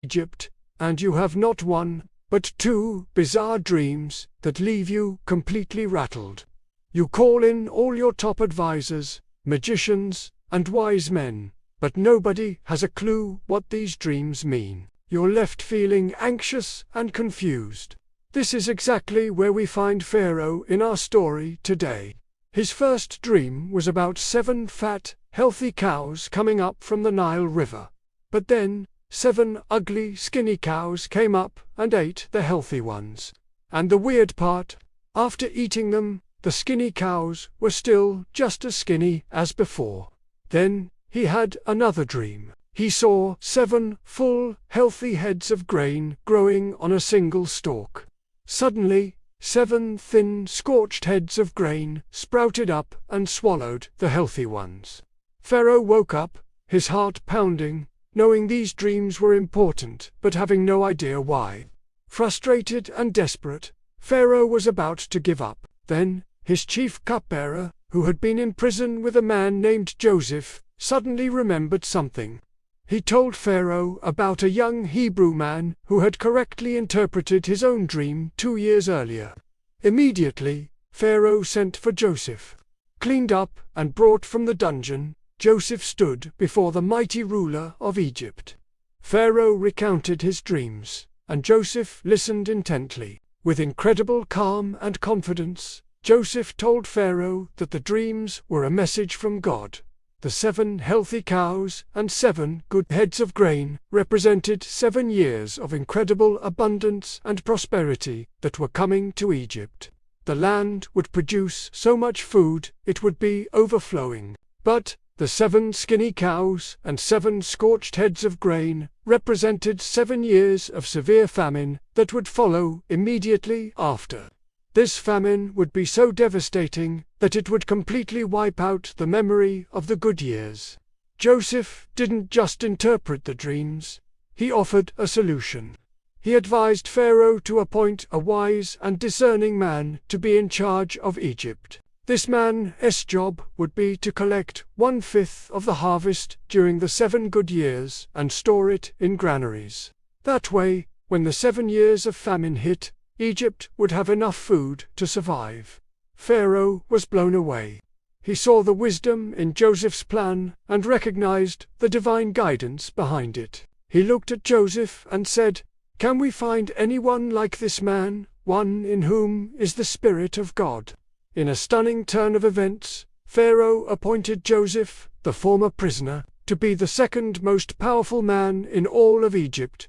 Egypt, and you have not one, but two bizarre dreams that leave you completely rattled. You call in all your top advisors, magicians, and wise men, but nobody has a clue what these dreams mean. You're left feeling anxious and confused. This is exactly where we find Pharaoh in our story today. His first dream was about 7 fat, healthy cows coming up from the Nile River. But then, 7 ugly, skinny cows came up and ate the healthy ones. And the weird part, after eating them, the skinny cows were still just as skinny as before. Then, he had another dream. He saw 7 full, healthy heads of grain growing on a single stalk. Suddenly, 7 thin, scorched heads of grain sprouted up and swallowed the healthy ones. Pharaoh woke up, his heart pounding, knowing these dreams were important, but having no idea why. Frustrated and desperate, Pharaoh was about to give up. Then, his chief cupbearer, who had been in prison with a man named Joseph, suddenly remembered something. He told Pharaoh about a young Hebrew man who had correctly interpreted his own dream 2 years earlier. Immediately, Pharaoh sent for Joseph. Cleaned up and brought from the dungeon, Joseph stood before the mighty ruler of Egypt. Pharaoh recounted his dreams, and Joseph listened intently. With incredible calm and confidence, Joseph told Pharaoh that the dreams were a message from God. The 7 healthy cows and 7 good heads of grain represented 7 years of incredible abundance and prosperity that were coming to Egypt. The land would produce so much food it would be overflowing. But the 7 skinny cows and 7 scorched heads of grain represented 7 years of severe famine that would follow immediately after. This famine would be so devastating that it would completely wipe out the memory of the good years. Joseph didn't just interpret the dreams, he offered a solution. He advised Pharaoh to appoint a wise and discerning man to be in charge of Egypt. This man's job would be to collect 1/5 of the harvest during the 7 good years and store it in granaries. That way, when the 7 years of famine hit, Egypt would have enough food to survive. Pharaoh was blown away. He saw the wisdom in Joseph's plan and recognized the divine guidance behind it. He looked at Joseph and said, "Can we find anyone like this man, one in whom is the Spirit of God?" In a stunning turn of events, Pharaoh appointed Joseph, the former prisoner, to be the second most powerful man in all of Egypt,